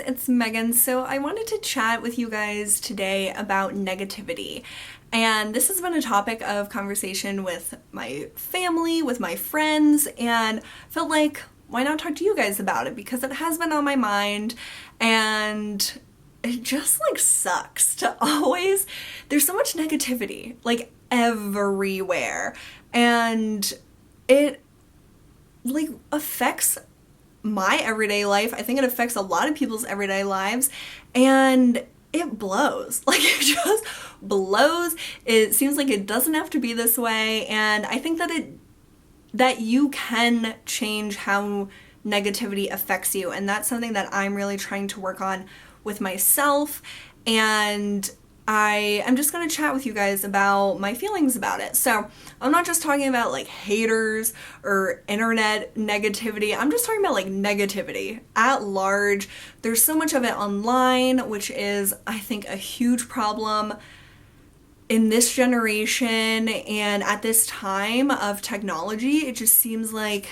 it's Megan. So I wanted to chat with you guys today about negativity. And this has been a topic of conversation with my family, with my friends, and felt like, why not talk to you guys about it? Because it has been on my mind, and it just like sucks to always, there's so much negativity, like everywhere. And it like affects my everyday life. I think it affects a lot of people's everyday lives, and it blows. Like, it just blows. It seems like it doesn't have to be this way, and I think that you can change how negativity affects you, and that's something that I'm really trying to work on with myself. And I'm just going to chat with you guys about my feelings about it. So I'm not just talking about like haters or internet negativity. I'm just talking about like negativity at large. There's so much of it online, which is, I think, a huge problem in this generation and at this time of technology. It just seems like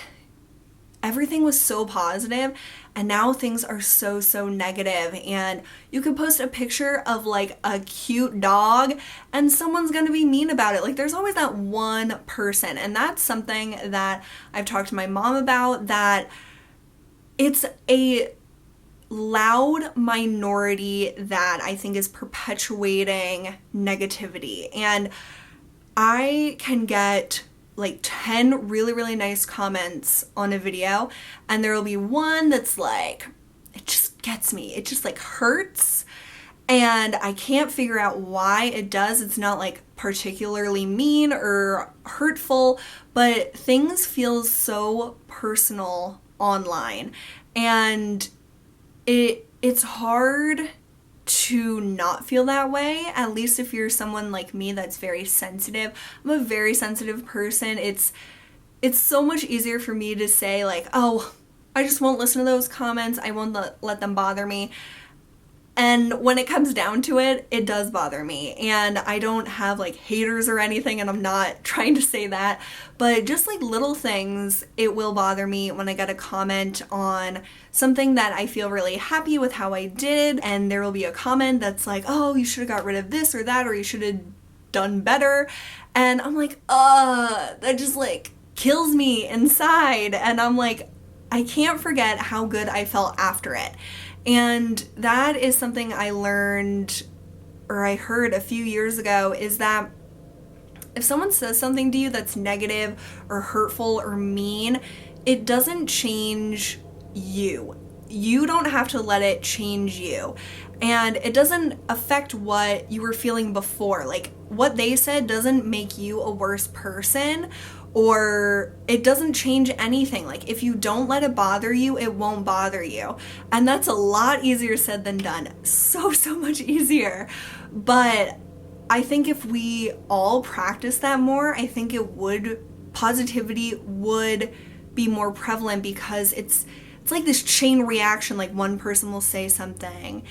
everything was so positive, and now things are so negative. And you could post a picture of like a cute dog and someone's gonna be mean about it. Like, there's always that one person, and that's something that I've talked to my mom about, that it's a loud minority that I think is perpetuating negativity. And I can get like 10 really nice comments on a video, and there will be one that's like, it just gets me. It just like hurts, and I can't figure out why it does. It's not like particularly mean or hurtful, but things feel so personal online, and it's hard to not feel that way, at least if you're someone like me that's very sensitive. I'm a very sensitive person. It's so much easier for me to say like, oh, I just won't listen to those comments, I won't let them bother me. And when it comes down to it, it does bother me. And I don't have like haters or anything, and I'm not trying to say that, but just like little things, it will bother me when I get a comment on something that I feel really happy with how I did, and there will be a comment that's like, oh, you should have got rid of this or that, or you should have done better. And I'm like, that just like kills me inside. And I'm like, I can't forget how good I felt after it. And that is something I learned, or I heard a few years ago, is that if someone says something to you that's negative or hurtful or mean, it doesn't change you. You don't have to let it change you. And it doesn't affect what you were feeling before. Like, what they said doesn't make you a worse person, or it doesn't change anything. Like, if you don't let it bother you, it won't bother you. And that's a lot easier said than done. So much easier. But I think if we all practice that more, I think positivity would be more prevalent, because it's like this chain reaction. Like, one person will say something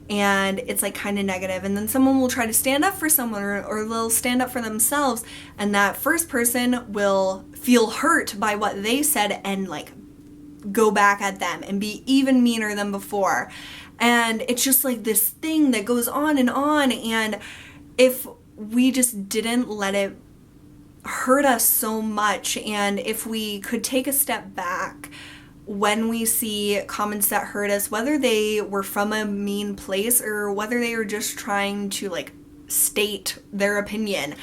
and it's like kind of negative, and then someone will try to stand up for someone, or they'll stand up for themselves, and that first person will feel hurt by what they said and like go back at them and be even meaner than before. And it's just like this thing that goes on, and if we just didn't let it hurt us so much, and if we could take a step back when we see comments that hurt us, whether they were from a mean place or whether they were just trying to like state their opinion,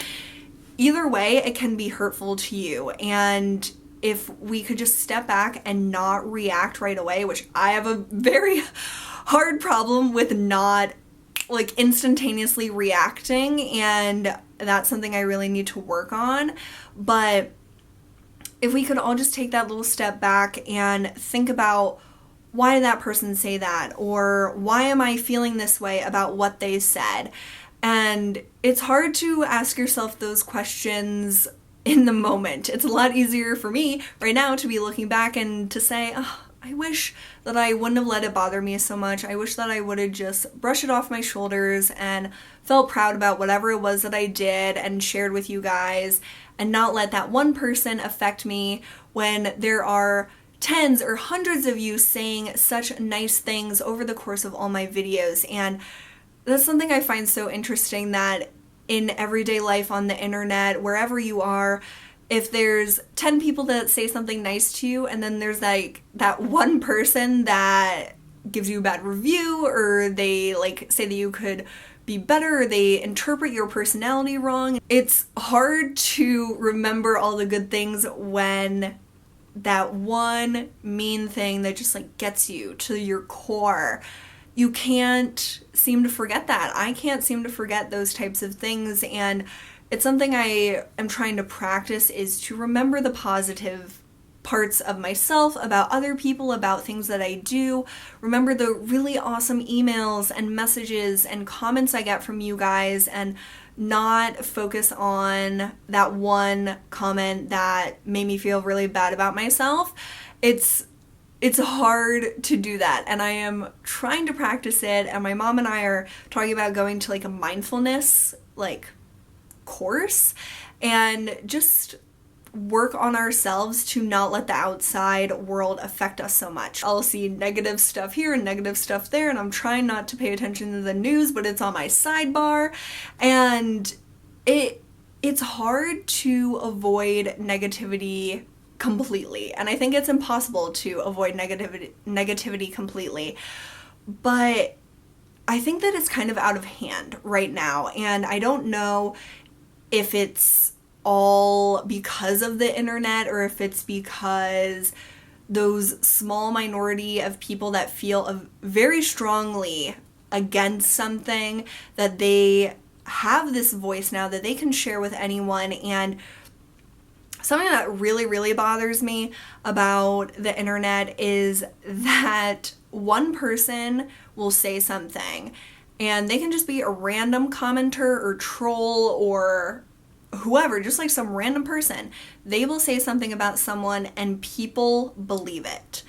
either way, it can be hurtful to you. And if we could just step back and not react right away, which I have a very hard problem with, not like instantaneously reacting, and that's something I really need to work on. But if we could all just take that little step back and think about, why did that person say that? Or why am I feeling this way about what they said? And it's hard to ask yourself those questions in the moment. It's a lot easier for me right now to be looking back and to say, oh, I wish that I wouldn't have let it bother me so much. I wish that I would have just brushed it off my shoulders and felt proud about whatever it was that I did and shared with you guys, and not let that one person affect me when there are tens or hundreds of you saying such nice things over the course of all my videos, and that's something I find so interesting, that in everyday life on the internet, wherever you are, if there's 10 people that say something nice to you, and then there's like that one person that gives you a bad review, or they like say that you could be better, or they interpret your personality wrong, it's hard to remember all the good things when that one mean thing that just like gets you to your core, you can't seem to forget that. I can't seem to forget those types of things, and it's something I am trying to practice, is to remember the positive parts of myself, about other people, about things that I do. Remember the really awesome emails and messages and comments I get from you guys, and not focus on that one comment that made me feel really bad about myself. It's hard to do that, and I am trying to practice it, and my mom and I are talking about going to like a mindfulness like course and just work on ourselves to not let the outside world affect us so much. I'll see negative stuff here and negative stuff there, and I'm trying not to pay attention to the news, but it's on my sidebar, and it's hard to avoid negativity completely, and I think it's impossible to avoid negativity completely, but I think that it's kind of out of hand right now, and I don't know if it's all because of the internet, or if it's because those small minority of people that feel very strongly against something, that they have this voice now that they can share with anyone. And something that really, really bothers me about the internet is that one person will say something, and they can just be a random commenter or troll or whoever, just like some random person. They will say something about someone and people believe it.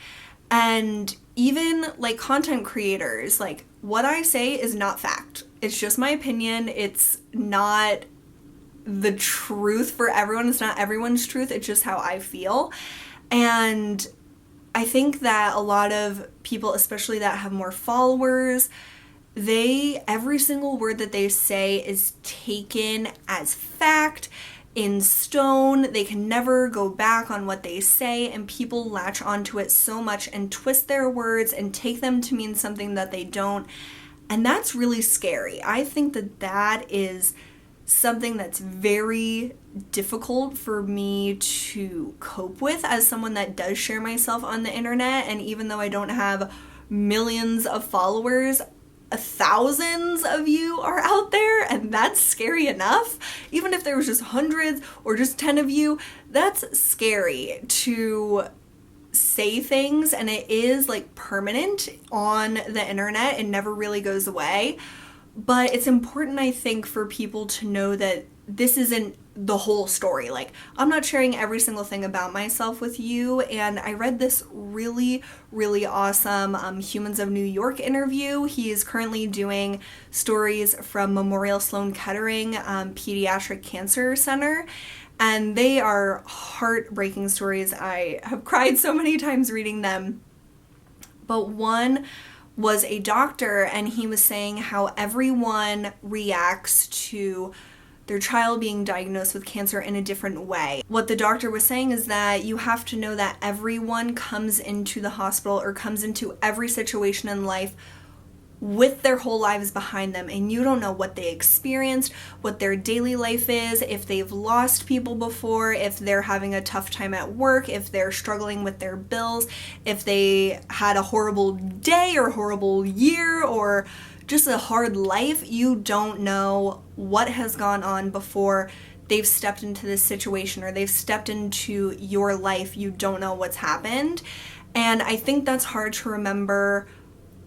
And even like content creators, like what I say is not fact. It's just my opinion. It's not the truth for everyone. It's not everyone's truth. It's just how I feel. And I think that a lot of people, especially that have more followers, every single word that they say is taken as fact, in stone. They can never go back on what they say, and people latch onto it so much and twist their words and take them to mean something that they don't. And that's really scary. I think that that is something that's very difficult for me to cope with as someone that does share myself on the internet. And even though I don't have millions of followers, thousands of you are out there, and that's scary enough. Even if there was just hundreds or just 10 of you, that's scary to say things, and it is like permanent on the internet. It never really goes away. But it's important, I think, for people to know that this isn't the whole story. Like, I'm not sharing every single thing about myself with you. And I read this really, really awesome Humans of New York interview. He is currently doing stories from Memorial Sloan Kettering Pediatric Cancer Center. And they are heartbreaking stories. I have cried so many times reading them. But one was a doctor, and he was saying how everyone reacts to their child being diagnosed with cancer in a different way. What the doctor was saying is that you have to know that everyone comes into the hospital or comes into every situation in life with their whole lives behind them, and you don't know what they experienced, what their daily life is, if they've lost people before, if they're having a tough time at work, if they're struggling with their bills, if they had a horrible day or horrible year or just a hard life. You don't know what has gone on before they've stepped into this situation or they've stepped into your life. You don't know what's happened. And I think that's hard to remember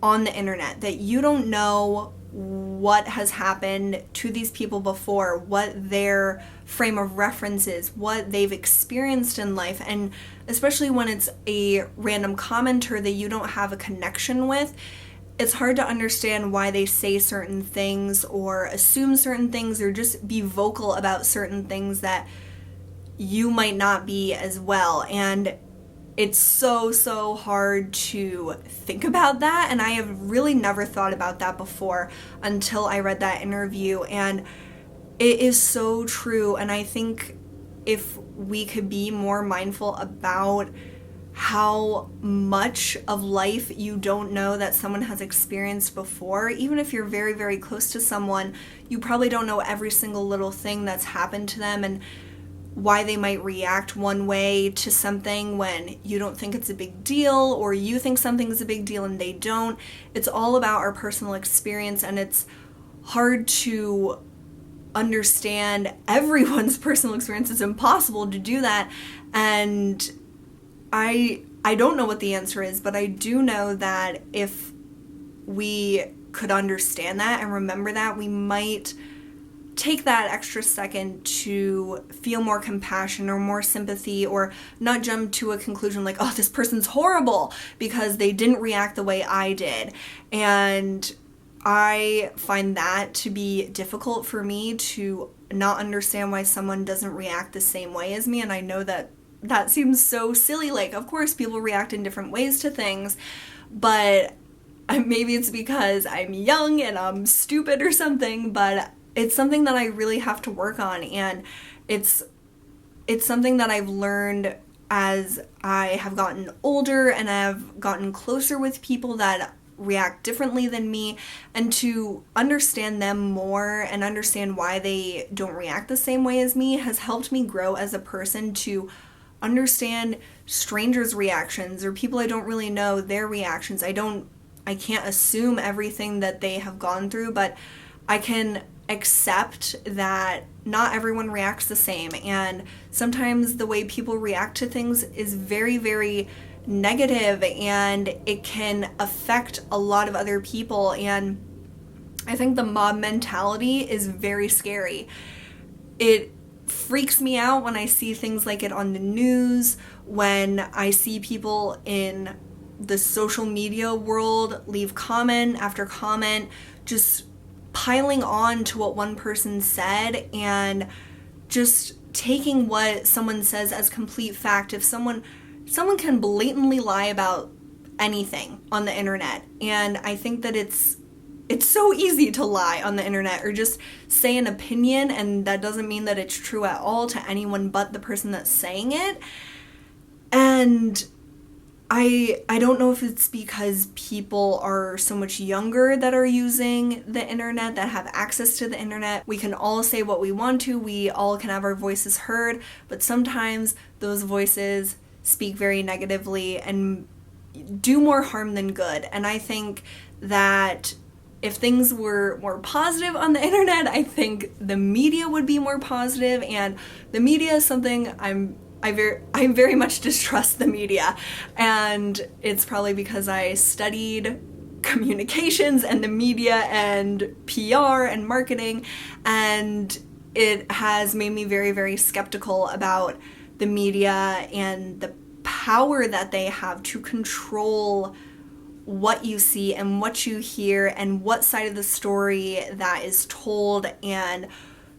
on the internet, that you don't know what has happened to these people before, what their frame of reference is, what they've experienced in life. And especially when it's a random commenter that you don't have a connection with, it's hard to understand why they say certain things or assume certain things or just be vocal about certain things that you might not be as well. And it's so hard to think about that, and I have really never thought about that before until I read that interview, and it is so true. And I think if we could be more mindful about how much of life you don't know that someone has experienced before, even if you're very close to someone, you probably don't know every single little thing that's happened to them and why they might react one way to something when you don't think it's a big deal, or you think something's a big deal and they don't. It's all about our personal experience, and it's hard to understand everyone's personal experience. It's impossible to do that, and I don't know what the answer is, but I do know that if we could understand that and remember that, we might take that extra second to feel more compassion or more sympathy, or not jump to a conclusion like, oh, this person's horrible because they didn't react the way I did. And I find that to be difficult for me, to not understand why someone doesn't react the same way as me. And I know that that seems so silly. Like, of course, people react in different ways to things, but maybe it's because I'm young and I'm stupid or something, but it's something that I really have to work on, and it's something that I've learned as I have gotten older and I've gotten closer with people that react differently than me, and to understand them more and understand why they don't react the same way as me has helped me grow as a person, to understand strangers' reactions or people I don't really know, their reactions. I can't assume everything that they have gone through, but I can accept that not everyone reacts the same, and sometimes the way people react to things is very negative, and it can affect a lot of other people. And I think the mob mentality is very scary. It freaks me out when I see things like it on the news, when I see people in the social media world leave comment after comment, just piling on to what one person said and just taking what someone says as complete fact. If someone can blatantly lie about anything on the internet, and I think that it's so easy to lie on the internet or just say an opinion, and that doesn't mean that it's true at all to anyone but the person that's saying it. And I don't know if it's because people are so much younger that are using the internet, that have access to the internet. We can all say what we want to, we all can have our voices heard, but sometimes those voices speak very negatively and do more harm than good. And I think that if things were more positive on the internet, I think the media would be more positive, and the media is something I very much distrust the media, and it's probably because I studied communications and the media and PR and marketing, and it has made me very skeptical about the media and the power that they have to control what you see and what you hear and what side of the story that is told, and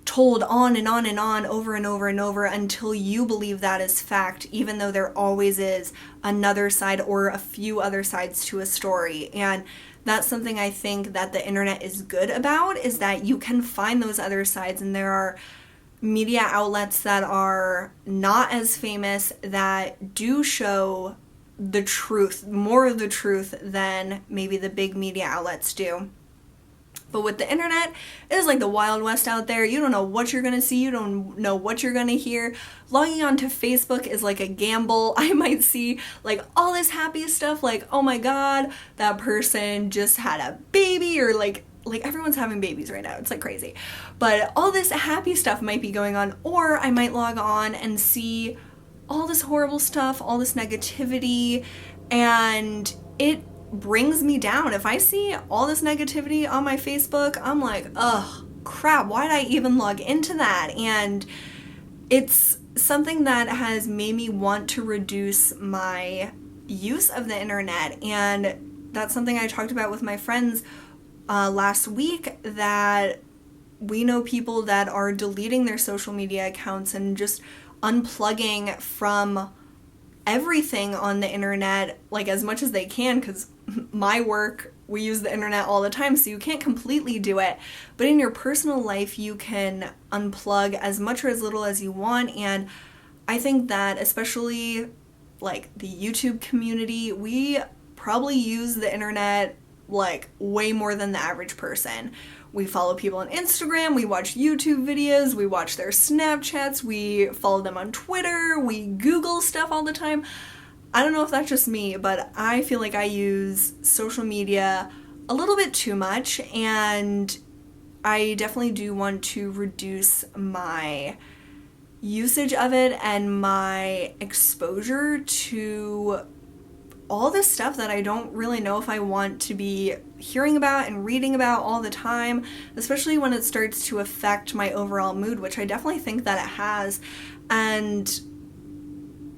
told on and on and on over and over and over until you believe that is fact, even though there always is another side or a few other sides to a story. And that's something I think that the internet is good about, is that you can find those other sides, and there are media outlets that are not as famous that do show the truth, more of the truth than maybe the big media outlets do. But with the internet, it is like the Wild West out there. You don't know what you're gonna see, you don't know what you're gonna hear. Logging onto Facebook is like a gamble. I might see like all this happy stuff, like, oh my god, that person just had a baby, or like everyone's having babies right now, it's like crazy. But all this happy stuff might be going on, or I might log on and see all this horrible stuff, all this negativity, and it brings me down. If I see all this negativity on my Facebook, I'm like, ugh, crap, why did I even log into that? And it's something that has made me want to reduce my use of the internet, and that's something I talked about with my friends last week, that we know people that are deleting their social media accounts and just unplugging from everything on the internet, like as much as they can, because my work, we use the internet all the time, so you can't completely do it. But in your personal life, you can unplug as much or as little as you want. And I think that especially like the YouTube community, we probably use the internet like way more than the average person. We follow people on Instagram, we watch YouTube videos, we watch their Snapchats, we follow them on Twitter, we Google stuff all the time. I don't know if that's just me, but I feel like I use social media a little bit too much, and I definitely do want to reduce my usage of it and my exposure to all this stuff that I don't really know if I want to be hearing about and reading about all the time, especially when it starts to affect my overall mood, which I definitely think that it has. And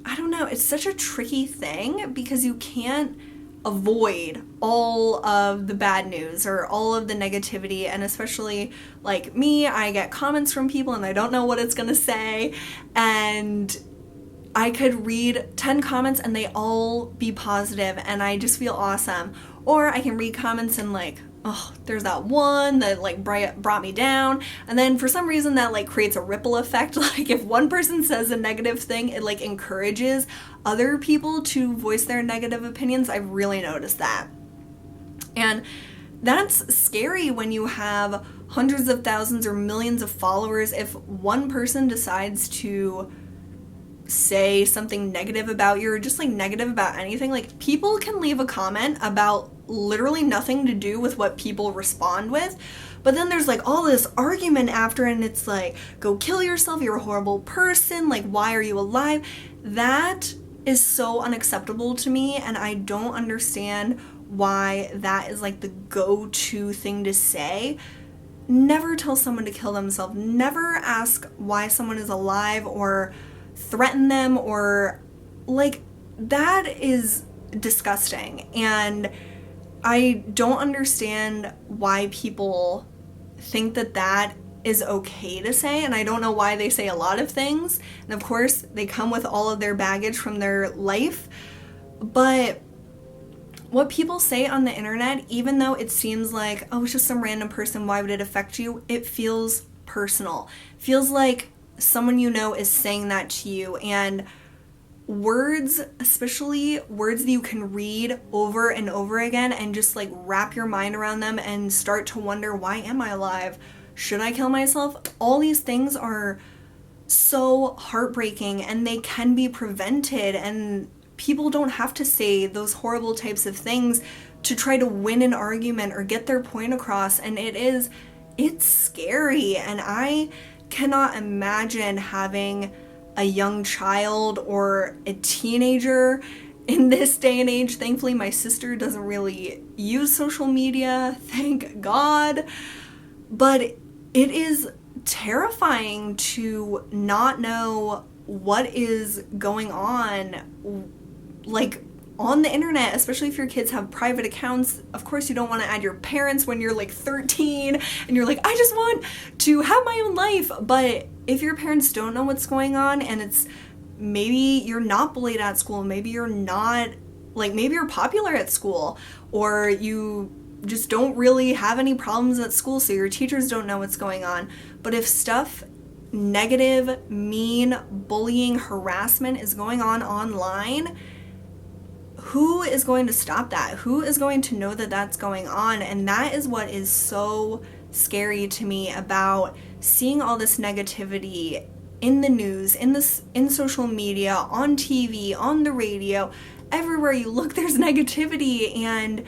I don't know, it's such a tricky thing because you can't avoid all of the bad news or all of the negativity. And especially like me, I get comments from people and I don't know what it's gonna say, and I could read 10 comments and they all be positive and I just feel awesome. Or I can read comments and like, oh, there's that one that like brought me down. And then for some reason that like creates a ripple effect. Like if one person says a negative thing, it like encourages other people to voice their negative opinions. I've really noticed that. And that's scary when you have hundreds of thousands or millions of followers. If one person decides to say something negative about you, or just like negative about anything, like people can leave a comment about literally nothing to do with what people respond with, but then there's like all this argument after, and it's like, go kill yourself, you're a horrible person, like why are you alive? That is so unacceptable to me, and I don't understand why that is like the go-to thing to say. Never tell someone to kill themselves. Never ask why someone is alive or threaten them, or like that is disgusting. And I don't understand why people think that that is okay to say, and I don't know why they say a lot of things, and of course they come with all of their baggage from their life. But what people say on the internet, even though it seems like, oh, it's just some random person, why would it affect you? It feels personal. It feels like someone you know is saying that to you. And words, especially words that you can read over and over again and just like wrap your mind around them and start to wonder, why am I alive? Should I kill myself? All these things are so heartbreaking, and they can be prevented, and people don't have to say those horrible types of things to try to win an argument or get their point across. And it's scary, and I cannot imagine having a young child or a teenager in this day and age. Thankfully, my sister doesn't really use social media, thank God. But it is terrifying to not know what is going on, like on the internet, especially if your kids have private accounts. Of course, you don't want to add your parents when you're like 13 and you're like, I just want to have my own life. But if your parents don't know what's going on, and it's maybe you're not bullied at school, maybe you're not, like maybe you're popular at school, or you just don't really have any problems at school, so your teachers don't know what's going on. But if stuff negative, mean, bullying, harassment is going on online, who is going to stop that? Who is going to know that that's going on? And that is what is so scary to me about seeing all this negativity in the news, in social media, on TV, on the radio. Everywhere you look, there's negativity, and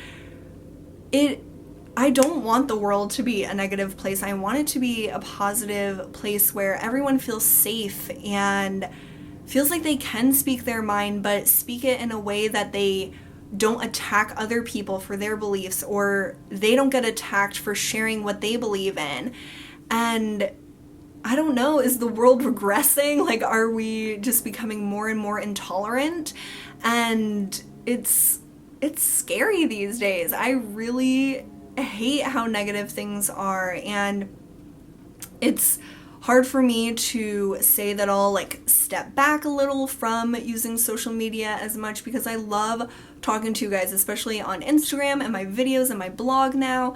I don't want the world to be a negative place. I want it to be a positive place where everyone feels safe and feels like they can speak their mind, but speak it in a way that they don't attack other people for their beliefs, or they don't get attacked for sharing what they believe in. And I don't know, is the world regressing? Like, are we just becoming more and more intolerant? And it's scary these days. I really hate how negative things are, and it's hard for me to say that I'll like step back a little from using social media as much because I love talking to you guys, especially on Instagram and my videos and my blog now.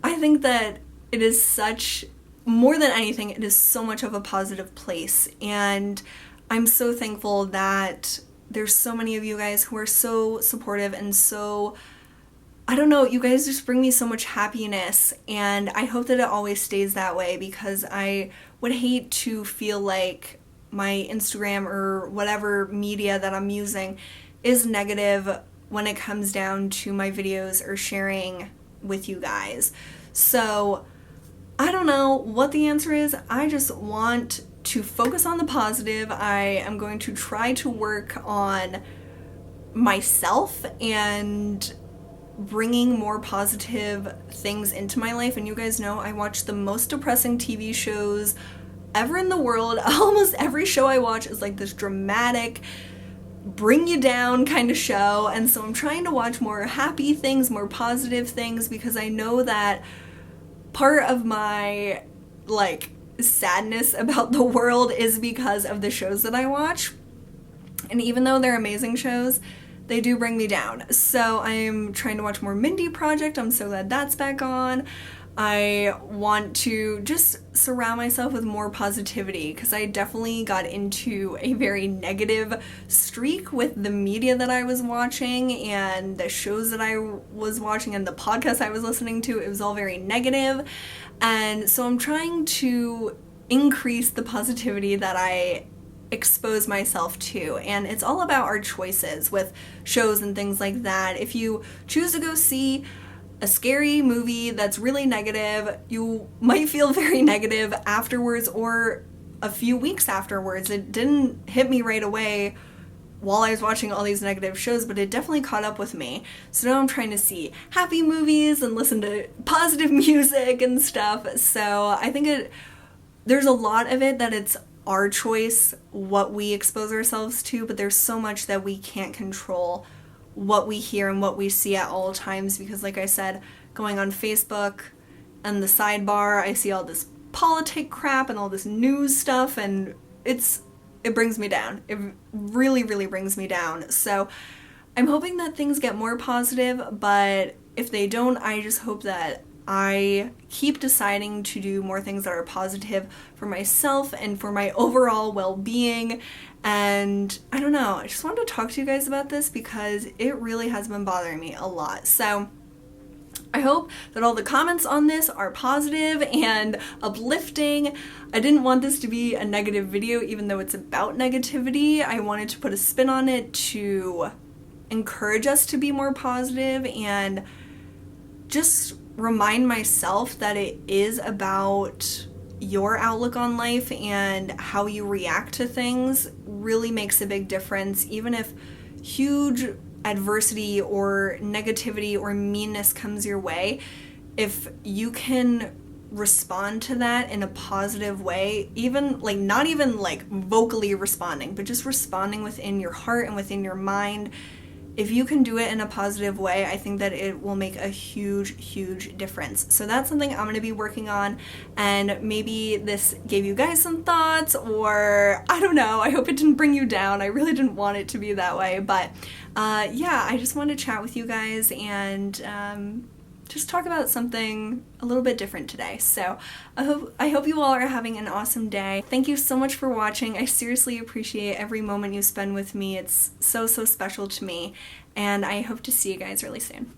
I think that it is such, more than anything, it is so much of a positive place, and I'm so thankful that there's so many of you guys who are so supportive and so, I don't know, you guys just bring me so much happiness, and I hope that it always stays that way because I would hate to feel like my Instagram or whatever media that I'm using is negative when it comes down to my videos or sharing with you guys. So I don't know what the answer is. I just want to focus on the positive. I am going to try to work on myself and bringing more positive things into my life. And you guys know I watch the most depressing TV shows ever in the world. Almost every show I watch is like this dramatic, bring you down kind of show. And so I'm trying to watch more happy things, more positive things, because I know that part of my like sadness about the world is because of the shows that I watch. And even though they're amazing shows, they do bring me down. So I'm trying to watch more Mindy Project. I'm so glad that's back on. I want to just surround myself with more positivity because I definitely got into a very negative streak with the media that I was watching and the shows that I was watching and the podcasts I was listening to. It was all very negative. And so I'm trying to increase the positivity that I expose myself to, and it's all about our choices with shows and things like that. If you choose to go see a scary movie that's really negative, you might feel very negative afterwards or a few weeks afterwards. It didn't hit me right away while I was watching all these negative shows, but it definitely caught up with me. So now I'm trying to see happy movies and listen to positive music and stuff. So I think there's a lot of it that it's our choice what we expose ourselves to, but there's so much that we can't control what we hear and what we see at all times, because like I said, going on Facebook and the sidebar, I see all this politic crap and all this news stuff, and it brings me down. It really, really brings me down. So I'm hoping that things get more positive, but if they don't, I just hope that I keep deciding to do more things that are positive for myself and for my overall well-being. And I don't know, I just wanted to talk to you guys about this because it really has been bothering me a lot. So I hope that all the comments on this are positive and uplifting. I didn't want this to be a negative video, even though it's about negativity. I wanted to put a spin on it to encourage us to be more positive and just remind myself that it is about your outlook on life, and how you react to things really makes a big difference. Even if huge adversity or negativity or meanness comes your way, if you can respond to that in a positive way, even like not even like vocally responding, but just responding within your heart and within your mind, if you can do it in a positive way, I think that it will make a huge, huge difference. So that's something I'm going to be working on, and maybe this gave you guys some thoughts, or I don't know, I hope it didn't bring you down. I really didn't want it to be that way, but yeah, I just wanted to chat with you guys and just talk about something a little bit different today. So I hope you all are having an awesome day. Thank you so much for watching. I seriously appreciate every moment you spend with me. It's so, so special to me, and I hope to see you guys really soon.